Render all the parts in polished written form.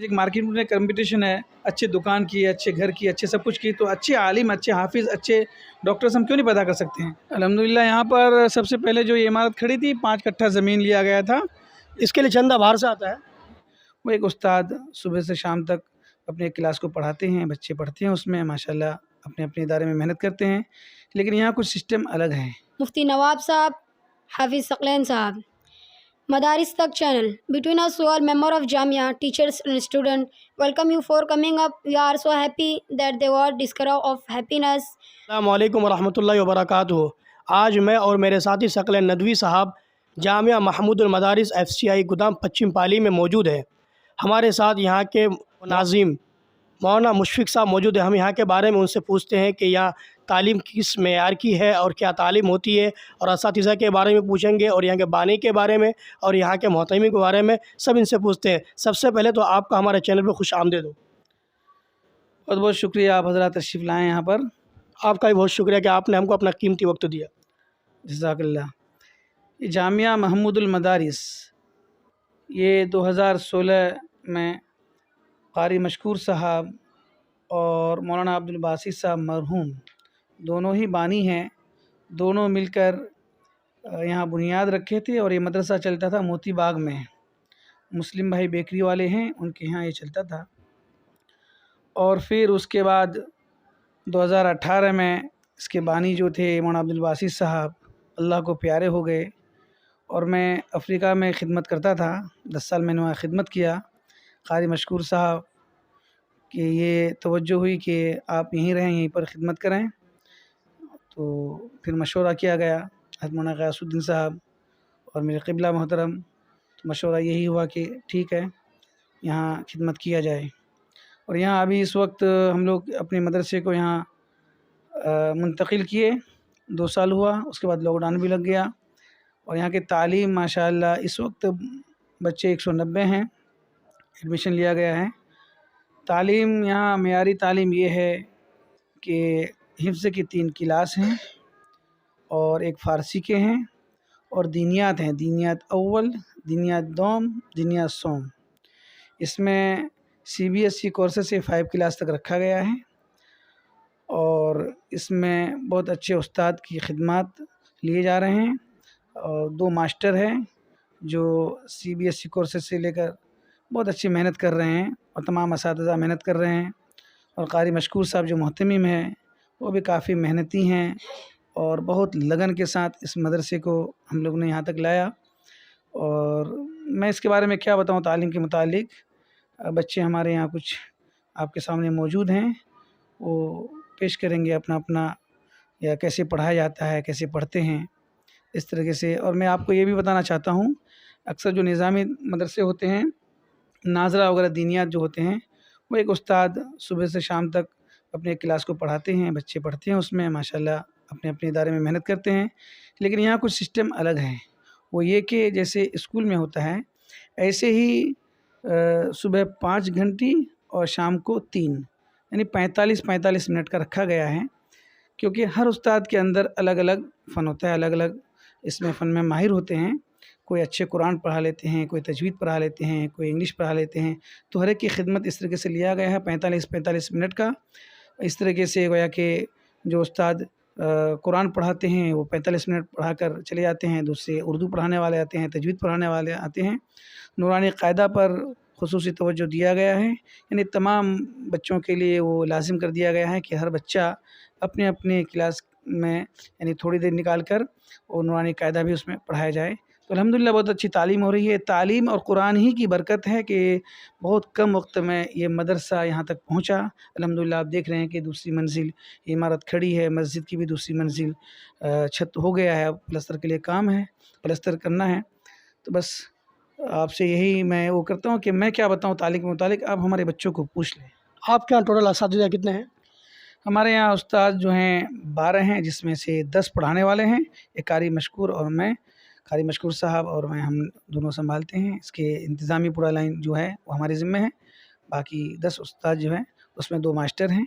ایک مارکیٹ میں کمپٹیشن ہے اچھے دکان کی، اچھے گھر کی، اچھے سب کچھ کی، تو اچھے عالم، اچھے حافظ، اچھے ڈاکٹرز ہم کیوں نہیں پیدا کر سکتے ہیں؟ الحمدللہ یہاں پر سب سے پہلے جو یہ عمارت کھڑی تھی 5 کٹھا زمین لیا گیا تھا. اس کے لیے چندہ باہر سے آتا ہے؟ وہ ایک استاد صبح سے شام تک اپنے کلاس کو پڑھاتے ہیں، بچے پڑھتے ہیں اس میں ماشاءاللہ، اپنے اپنے ادارے میں محنت کرتے ہیں، لیکن یہاں کچھ سسٹم الگ ہیں. مفتی نواب صاحب، حافظ ثقلین صاحب. Madaris Tak channel. Between us who are member of Jamia, teachers and student, welcome you for coming up. We are so happy that the word discover of happiness. السلام علیکم ورحمۃ اللہ وبرکاتہ. آج میں اور میرے ساتھی ثقلین ندوی صاحب جامعہ محمود المدارس FCI گودام پچھم پالی میں موجود ہیں. ہمارے ساتھ یہاں کے ناظم مولانا مشفق صاحب موجود ہیں. ہم یہاں کے بارے میں ان سے پوچھتے ہیں کہ یہاں تعلیم کس معیار کی ہے اور کیا تعلیم ہوتی ہے، اور اساتذہ کے بارے میں پوچھیں گے، اور یہاں کے بانی کے بارے میں اور یہاں کے محترمین کے بارے میں سب ان سے پوچھتے ہیں. سب سے پہلے تو آپ کا ہمارے چینل پہ خوش آمدید ہو. بہت بہت شکریہ، آپ حضرات تشریف لائیں یہاں پر. آپ کا بھی بہت شکریہ کہ آپ نے ہم کو اپنا قیمتی وقت دیا. جزاک اللہ. یہ جامعہ محمود المدارس یہ 2016 میں قاری مشکور صاحب اور مولانا عبد الباسط صاحب مرحوم دونوں ہی بانی ہیں، دونوں مل کر یہاں بنیاد رکھے تھے، اور یہ مدرسہ چلتا تھا موتی باغ میں. مسلم بھائی بیکری والے ہیں، ان کے یہاں یہ چلتا تھا. اور پھر اس کے بعد 2018 میں اس کے بانی جو تھے مولانا عبد الباسط صاحب اللہ کو پیارے ہو گئے، اور میں افریقہ میں خدمت کرتا تھا. 10 سال میں نے وہاں خدمت کیا. قاری مشکور صاحب کہ یہ توجہ ہوئی کہ آپ یہیں رہیں، یہیں پر خدمت کریں، تو پھر مشورہ کیا گیا حضرت مولانا غیاث الدین صاحب اور میرے قبلہ محترم. تو مشورہ یہی ہوا کہ ٹھیک ہے یہاں خدمت کیا جائے. اور یہاں ابھی اس وقت ہم لوگ اپنے مدرسے کو یہاں منتقل کیے، 2 سال ہوا. اس کے بعد لاک ڈاؤن بھی لگ گیا، اور یہاں کی تعلیم ماشاءاللہ اس وقت بچے 190 ہیں، ایڈمیشن لیا گیا ہے. تعلیم یہاں معیاری تعلیم یہ ہے کہ حفظ کی 3 کلاس ہیں، اور ایک فارسی کے ہیں، اور دینیات ہیں، دینیات اول، دینیات دوم، دینیات سوم. اس میں CBSE کورسز سے 5 کلاس تک رکھا گیا ہے، اور اس میں بہت اچھے استاد کی خدمات لیے جا رہے ہیں، اور 2 ماسٹر ہیں جو CBSE کورسز سے لے کر بہت اچھی محنت کر رہے ہیں، اور تمام اساتذہ محنت کر رہے ہیں. اور قاری مشکور صاحب جو محتمم ہیں وہ بھی کافی محنتی ہیں، اور بہت لگن کے ساتھ اس مدرسے کو ہم لوگ نے یہاں تک لایا. اور میں اس کے بارے میں کیا بتاؤں تعلیم کے متعلق. بچے ہمارے یہاں کچھ آپ کے سامنے موجود ہیں، وہ پیش کریں گے اپنا اپنا، یا کیسے پڑھایا جاتا ہے، کیسے پڑھتے ہیں اس طریقے سے. اور میں آپ کو یہ بھی بتانا چاہتا ہوں، اکثر جو نظامی مدرسے ہوتے ہیں، ناظرہ وغیرہ دینیات جو ہوتے ہیں، وہ ایک استاد صبح سے شام تک اپنے کلاس کو پڑھاتے ہیں، بچے پڑھتے ہیں اس میں ماشاءاللہ، اپنے اپنے ادارے میں محنت کرتے ہیں. لیکن یہاں کچھ سسٹم الگ ہیں. وہ یہ کہ جیسے اسکول میں ہوتا ہے ایسے ہی صبح 5 گھنٹی اور شام کو 3، یعنی 45 منٹ کا رکھا گیا ہے، کیونکہ ہر استاد کے اندر الگ الگ فن ہوتا ہے، الگ الگ اس میں فن میں ماہر ہوتے ہیں. کوئی اچھے قرآن پڑھا لیتے ہیں، کوئی تجوید پڑھا لیتے ہیں، کوئی انگلش پڑھا لیتے ہیں. تو ہر ایک کی خدمت اس طریقے سے لیا گیا ہے 45 منٹ کا. اس طریقے سے گویا کہ جو استاد قرآن پڑھاتے ہیں وہ 45 منٹ پڑھا کر چلے جاتے ہیں، دوسرے اردو پڑھانے والے آتے ہیں، تجوید پڑھانے والے آتے ہیں. نورانی قاعدہ پر خصوصی توجہ دیا گیا ہے، یعنی تمام بچوں کے لیے وہ لازم کر دیا گیا ہے کہ ہر بچہ اپنے اپنے کلاس میں یعنی تھوڑی دیر نکال کر وہ نورانی قاعدہ بھی اس میں پڑھایا جائے. تو الحمدللہ بہت اچھی تعلیم ہو رہی ہے. تعلیم اور قرآن ہی کی برکت ہے کہ بہت کم وقت میں یہ مدرسہ یہاں تک پہنچا. الحمدللہ آپ دیکھ رہے ہیں کہ دوسری منزل عمارت کھڑی ہے، مسجد کی بھی دوسری منزل چھت ہو گیا ہے. اب پلستر کے لیے کام ہے، پلستر کرنا ہے. تو بس آپ سے یہی میں وہ کرتا ہوں کہ میں کیا بتاؤں تعلیم کے متعلق، آپ ہمارے بچوں کو پوچھ لیں. آپ کے یہاں ٹوٹل اساتذہ کتنے ہیں؟ ہمارے یہاں استاد جو ہیں 12 ہیں، جس میں سے 10 پڑھانے والے ہیں، ایک قاری مشکور اور میں، قاری مشکور صاحب اور میں، ہم دونوں سنبھالتے ہیں. اس کے انتظامی پورا لائن جو ہے وہ ہمارے ذمہ ہے. باقی 10 استاد جو ہیں اس میں 2 ماسٹر ہیں،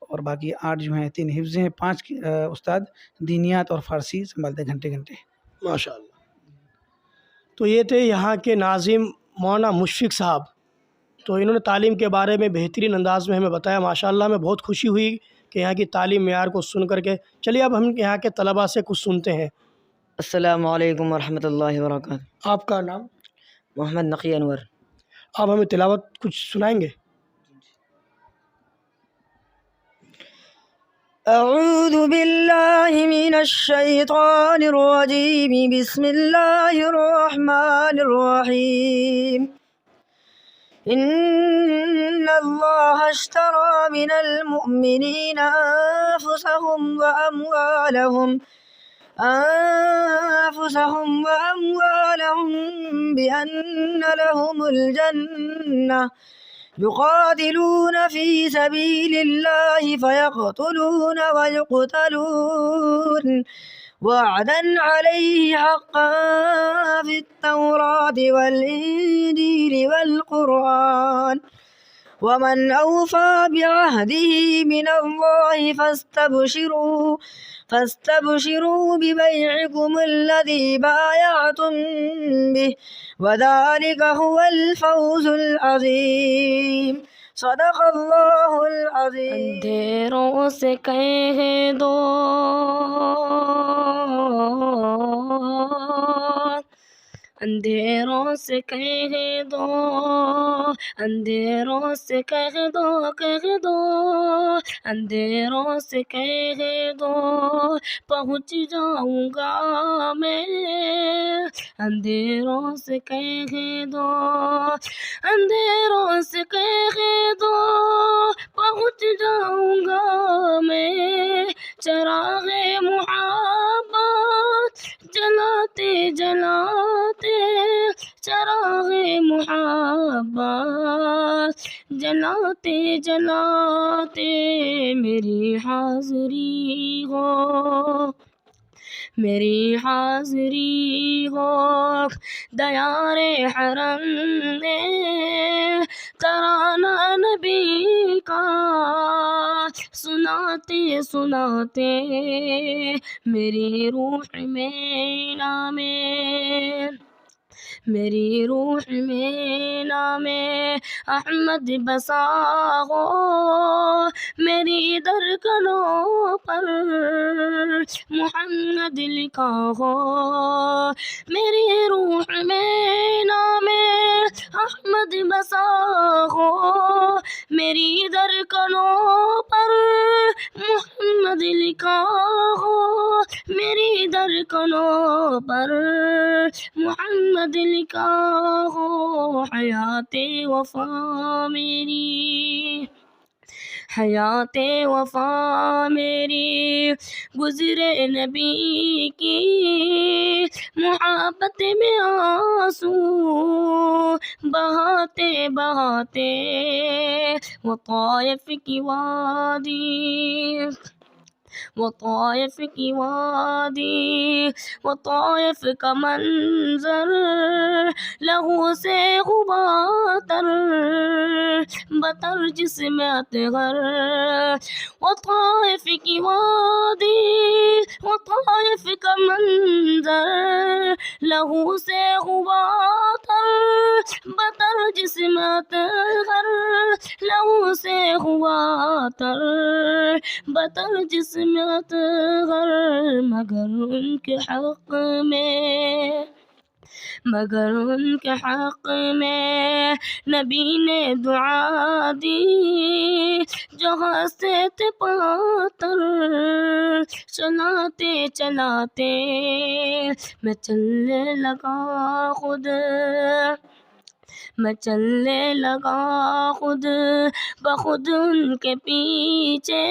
اور باقی 8 جو ہیں 3 حفظ ہیں، 5 استاد دینیات اور فارسی سنبھالتے ہیں گھنٹے گھنٹے. ماشاءاللہ. تو یہ تھے یہاں کے ناظم مولانا مشفق صاحب. تو انہوں نے تعلیم کے بارے میں بہترین انداز میں ہمیں بتایا، ماشاءاللہ ہمیں بہت خوشی ہوئی کہ یہاں کی تعلیم معیار کو سن کر کے۔ چلیے اب ہم یہاں کے طلباء سے کچھ سنتے ہیں۔ السلام علیکم ورحمۃ اللہ وبرکاتہ۔ آپ کا نام؟ محمد نقی انور۔ آپ ہمیں تلاوت کچھ سنائیں گے؟ اعوذ باللہ من الشیطان الرجیم، بسم اللہ الرحمن الرحیم۔ ان اللہ اشترى من المؤمنین انفسهم واموالهم بان لهم الجنہ يقاتلون في سبيل الله فيقتلون ويقتلون وعدا عليه حقا في التوراة والإنجيل والقرآن، ومن أوفى بعهده من الله فاستبشروا ببيعكم الذي بايعتم به، وذلك هو الفوز العظيم۔ صدق اللہ العظیم۔ اندھیروں سے کہہ دو اندھیروں سے کہہ دو اندھیروں سے کہہ دو اندھیروں سے کہہ دو پہنچ جاؤں گا میں، اندھیروں سے کہہ دو اندھیروں سے کہہ دو پہنچ جاؤں گا میں، چراغ محبت جلاتے جلاتے چراغ محبت جلاتے جلاتے میری حاضری ہو میری حاضری ہو، دیار حرم میں ترانہ نبی کا سناتے سناتے میری روح میں نام میری روح میں نام احمد بسا ہو، میری درکنوں پر محمد لکھا ہو، میری روح میں نام احمد بسا ہو، میری درکنوں پر محمد لکھا ہو، میری درکنوں پر محمد لکھا ہو، حیات وفا میری حیات وفا میری گزرے نبی کی محبت میں آنسو بہاتے بہاتے، وہ طائف کی وادی وہ طائف کی وادی وہ طائف کا منظر لہو سے غباتر بتر جسم اطہر، وہ طائف کی وادی وہ طائف کا منظر لہو سے غباتر بتر جسم اطہر، لہو سے غباتر بتر جسم اطہر، مگر ان کے حق میں مگر ان کے حق میں نبی نے دعا دی، جو ہنستے تھے پاتر چلاتے چلاتے میں چلنے لگا خود میں چلنے لگا خود بخود ان کے پیچھے،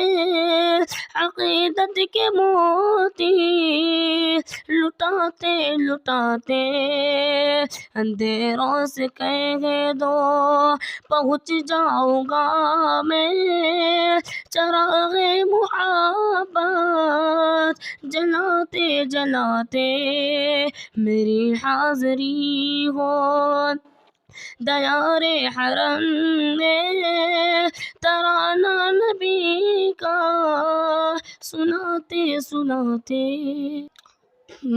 عقیدت کے موتی لٹاتے لٹاتے اندھیروں سے کہہ دو پہنچ جاؤں گا میں، چراغ محبت جلاتے جلاتے میری حاضری ہو، دیار حرم میں ترانہ نبی کا سناتے سناتے۔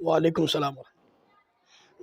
وعلیکم السلام۔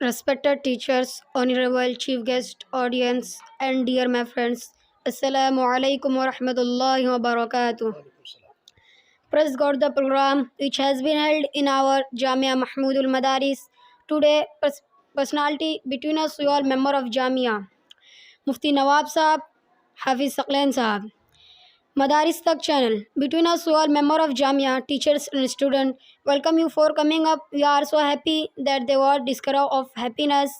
Respected teachers, honorable chief guest, audience, and dear my friends, Assalamu alaikum wa rahmatullahi wa barakatuh. Praise God, the program which has been held in our Jamia Mahmudul Madaris. Today, personality between us, we all member of Jamia. Mufti Nawab Sahab, Hafiz Saqlain Sahab. Madaris Tak channel. Between us, we all member of Jamia, teachers and students. Welcome you for coming up. We are so happy that the word discover of happiness.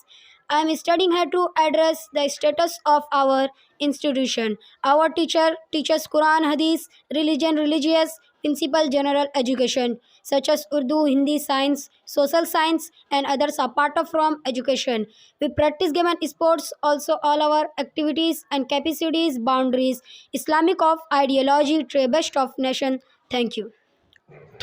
I am studying here to address the status of our institution. Our teacher teaches Quran, Hadith, religion, religious, principal general education such as Urdu, Hindi, science, social science and others apart from education. We practice game and sports also all our activities and capacities, boundaries, Islamic of ideology, tray best of nation. Thank you.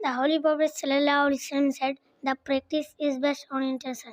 The Holy Prophet sallallahu alaihi wasallam said, "The practice is best on intention."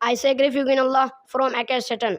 I seek refuge in Allah from against Satan.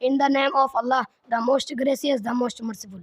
In the name of Allah, the most gracious, the most merciful.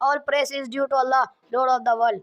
All praise is due to Allah, Lord of the world.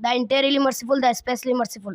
The entirely merciful, the especially merciful.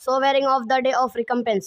Sovereign of the day of recompense.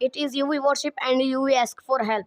It is you we worship and you we ask for help.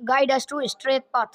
Guide us to a straight path.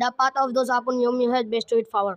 The path of those upon whom you have bestowed favor.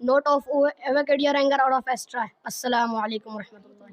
Not of who evocate your anger out of astray. Assalamu alaikum warahmatullahi.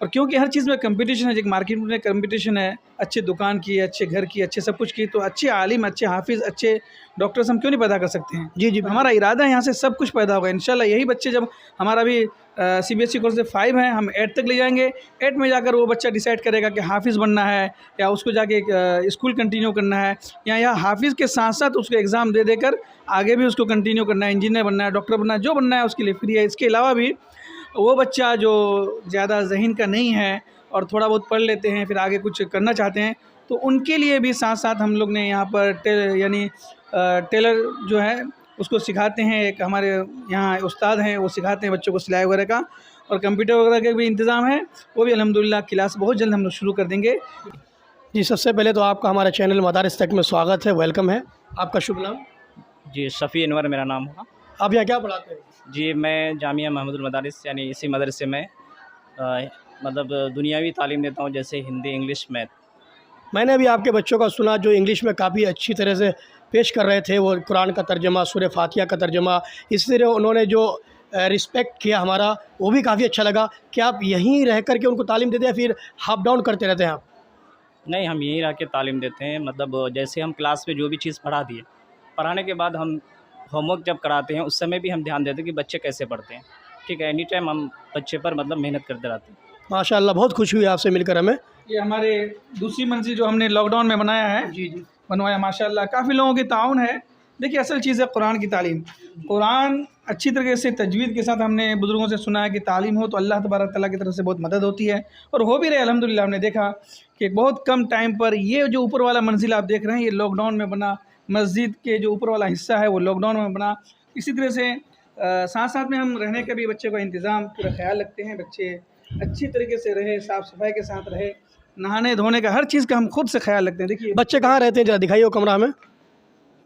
اور کیونکہ ہر چیز میں competition ہے، ایک market میں competition ہے، اچھے دکان کی، اچھے گھر کی، اچھے سب کچھ کی، تو اچھے عالم، اچھے حافظ، اچھے ڈاکٹرز ہم کیوں نہیں پیدا کر سکتے ہیں؟ جی جی ہمارا ارادہ ہے یہاں سے سب کچھ پیدا ہوگا انشاءاللہ. یہی بچے جب ہمارا بھی CBSE کورس 5 ہیں، ہم 8 تک لے جائیں گے. 8 میں جا کر وہ بچہ ڈیسائیڈ کرے گا کہ حافظ بننا ہے یا اس کو جا کے اسکول کنٹینیو کرنا ہے، یا یہاں حافظ کے ساتھ ساتھ اس کو ایگزام دے دے کر آگے بھی اس کو کنٹینیو کرنا ہے، انجینئر بننا ہے، ڈاکٹر بننا ہے، جو بننا ہے اس کے لیے فری ہے. اس کے علاوہ بھی وہ بچہ جو زیادہ ذہین کا نہیں ہے اور تھوڑا بہت پڑھ لیتے ہیں، پھر آگے کچھ کرنا چاہتے ہیں، تو ان کے لیے بھی ساتھ ساتھ ہم لوگ نے یہاں پر یعنی ٹیلر جو ہے اس کو سکھاتے ہیں. ایک ہمارے یہاں استاد ہیں، وہ سکھاتے ہیں بچوں کو سلائی وغیرہ کا، اور کمپیوٹر وغیرہ کا بھی انتظام ہے، وہ بھی الحمدللہ کلاس بہت جلد ہم لوگ شروع کر دیں گے. جی سب سے پہلے تو آپ کا ہمارے چینل مدارس تک میں سواگت ہے، ویلکم ہے. آپ کا شبھ نام؟ جی شفیع انور میرا نام ہوگا. آپ یہاں کیا پڑھاتے ہیں؟ جی میں جامعہ محمود المدارس یعنی اسی مدرسے میں مطلب دنیاوی تعلیم دیتا ہوں، جیسے ہندی، انگلش، میتھ. میں نے ابھی آپ کے بچوں کا سنا جو انگلش میں کافی اچھی طرح سے پیش کر رہے تھے، وہ قرآن کا ترجمہ، سورہ فاتحہ کا ترجمہ، اس طرح انہوں نے جو رسپیکٹ کیا ہمارا، وہ بھی کافی اچھا لگا. کیا آپ یہیں رہ کر کے ان کو تعلیم دیتے ہیں، پھر ہاف ڈاؤن کرتے رہتے ہیں آپ؟ نہیں، ہم یہیں رہ کے تعلیم دیتے ہیں. مطلب جیسے ہم کلاس میں جو بھی چیز پڑھا دیے، پڑھانے کے بعد ہم ہوم ورک جب کراتے ہیں اس سمے بھی ہم دھیان دیتے ہیں کہ بچے کیسے پڑھتے ہیں. ٹھیک ہے، اینی ٹائم ہم بچے پر مطلب محنت کرتے رہتے ہیں. ماشاء اللہ، بہت خوشی ہوئی آپ سے مل کر ہمیں. یہ ہمارے دوسری منزل جو ہم نے لاک ڈاؤن میں بنایا ہے، جی جی بنوایا ماشاءاللہ، کافی لوگوں کی تعاون ہے. دیکھیے اصل چیز ہے قرآن کی تعلیم. قرآن اچھی طریقے سے تجوید کے ساتھ ہم نے بزرگوں سے سنا ہے کہ تعلیم ہو تو اللہ تبارک تعالیٰ کی طرف سے بہت مدد ہوتی ہے، اور ہو بھی رہے الحمدللہ. ہم نے دیکھا کہ بہت کم ٹائم پر یہ جو اوپر والا منزل آپ دیکھ رہے ہیں، یہ لاک ڈاؤن میں بنا. مسجد کے جو اوپر والا حصہ ہے وہ لاک ڈاؤن میں بنا. اسی طرح سے ساتھ ساتھ میں ہم رہنے کا بھی بچے کا انتظام پورا خیال رکھتے ہیں. بچے اچھی طریقے سے رہے، صاف صفائی کے ساتھ رہے، نہانے دھونے کا ہر چیز کا ہم خود سے خیال رکھتے ہیں. دیکھیے بچے کہاں رہتے ہیں، ذرا دکھائیے وہ کمرہ ہمیں.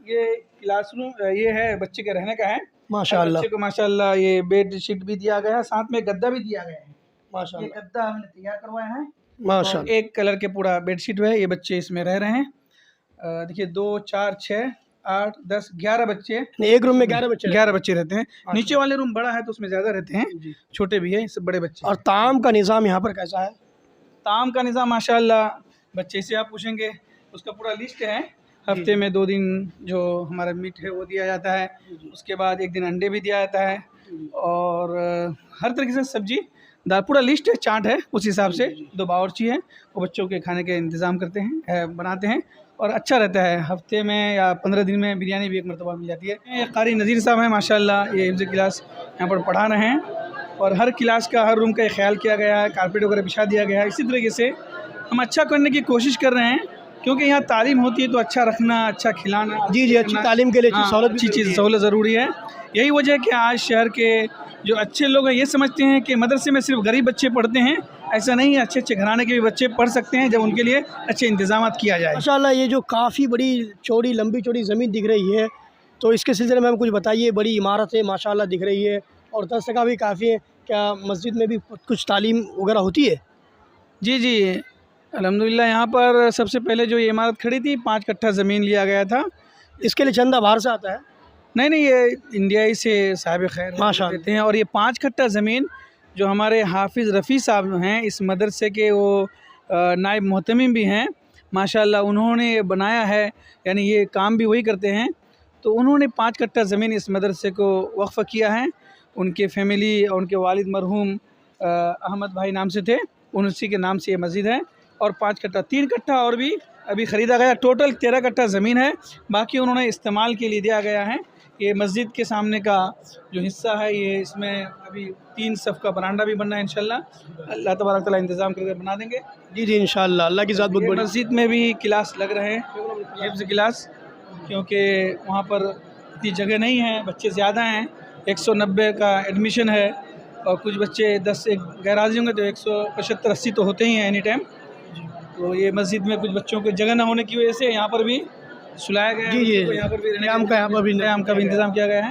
یہ کلاس روم یہ ہے بچے کے رہنے کا ہے. ماشاء اللہ بچے کو ماشاءاللہ یہ بیڈ شیٹ بھی دیا گیا ہے، ساتھ میں گدا بھی دیا گیا ہے. ماشاء یہ اللہ گدا ہم نے تیار کروایا ہے، ماشاء اور اللہ. ایک کلر کے پورا بیڈ شیٹ ہے. یہ بچے اس میں رہ رہے ہیں. دیکھیے 2 4 6 8 10 11 بچے، ایک روم میں 11 بچے 11 بچے رہتے ہیں. نیچے والے روم بڑا ہے تو اس میں زیادہ رہتے ہیں، چھوٹے بھی ہیں، سب بڑے بچے. اور طعام کا نظام یہاں پر کیسا ہے؟ طعام کا نظام ماشاءاللہ بچے سے آپ پوچھیں گے، اس کا پورا لسٹ ہے. ہفتے میں 2 دن جو ہمارا میٹ ہے وہ دیا جاتا ہے، اس کے بعد 1 دن انڈے بھی دیا جاتا ہے، اور ہر طریقے سے سبزی دال، پورا لسٹ ہے، چارٹ ہے. اس حساب سے 2 باورچی ہیں، وہ بچوں کے کھانے کے انتظام کرتے ہیں، بناتے ہیں، اور اچھا رہتا ہے. ہفتے میں یا 15 دن میں بریانی بھی 1 مرتبہ مل جاتی ہے. یہ قاری نذیر صاحب ہیں ماشاءاللہ، یہ حفظ کلاس یہاں پر پڑھا رہے ہیں، اور ہر کلاس کا، ہر روم کا خیال کیا گیا ہے، کارپیٹ وغیرہ بچھا دیا گیا ہے. اسی طریقے سے ہم اچھا کرنے کی کوشش کر رہے ہیں، کیونکہ یہاں تعلیم ہوتی ہے تو اچھا رکھنا، اچھا کھلانا. جی جی، اچھی تعلیم کے لیے سہولت اچھی چیز سہولت ضروری ہے. یہی وجہ ہے کہ آج شہر کے جو اچھے لوگ ہیں یہ سمجھتے ہیں کہ مدرسے میں صرف غریب بچے پڑھتے ہیں. ایسا نہیں ہے، اچھے اچھے گھرانے کے بھی بچے پڑھ سکتے ہیں جب ان کے لیے اچھے انتظامات کیا جائے. ماشاءاللہ. یہ جو کافی بڑی چوڑی، لمبی چوڑی زمین دکھ رہی ہے، تو اس کے سلسلے میں ہم کچھ بتائیے. بڑی عمارت ہے ماشاءاللہ دکھ رہی ہے، اور 10 جگہ بھی کافی ہے. کیا مسجد میں بھی کچھ تعلیم وغیرہ ہوتی ہے؟ جی جی الحمدللہ. یہاں پر سب سے پہلے جو یہ عمارت کھڑی تھی 5 کٹھا زمین لیا گیا تھا. اس کے لیے چندہ باہر سے آتا ہے؟ نہیں، یہ انڈیائی سے صاحب خیر ماشاءاللہ دیتے ہیں. اور یہ 5 کٹھا زمین جو ہمارے حافظ رفیع صاحب ہیں اس مدرسے کے، وہ نائب محتمم بھی ہیں ماشاءاللہ، انہوں نے بنایا ہے، یعنی یہ کام بھی وہی کرتے ہیں. تو انہوں نے 5 کٹھا زمین اس مدرسے کو وقف کیا ہے. ان کے فیملی اور ان کے والد مرحوم احمد بھائی نام سے تھے، اسی کے نام سے یہ مسجد ہے. اور 5 کٹھا، 3 کٹھا اور بھی ابھی خریدا گیا، ٹوٹل 13 کٹھا زمین ہے. باقی انہوں نے استعمال کے لیے دیا گیا ہے. یہ مسجد کے سامنے کا جو حصہ ہے، یہ اس میں ابھی 3 صف کا برانڈا بھی بننا ہے انشاءاللہ. اللہ تبارک تعالیٰ انتظام کر کے بنا دیں گے. جی جی انشاءاللہ. اللہ کی ذات بہت بڑی. مسجد میں بھی کلاس لگ رہے ہیں، حفظ کلاس، کیونکہ وہاں پر اتنی جگہ نہیں ہے، بچے زیادہ ہیں. 190 کا ایڈمیشن ہے، اور کچھ بچے 10 غیر حاضر ہوں گے تو 175 80 تو ہوتے ہی ہیں اینی ٹائم. تو یہ مسجد میں کچھ بچوں کو جگہ نہ ہونے کی وجہ سے یہاں پر بھی سلایا گیا ہے. جی جی، یہاں پر بھی قیام کا بھی انتظام کیا گیا ہے.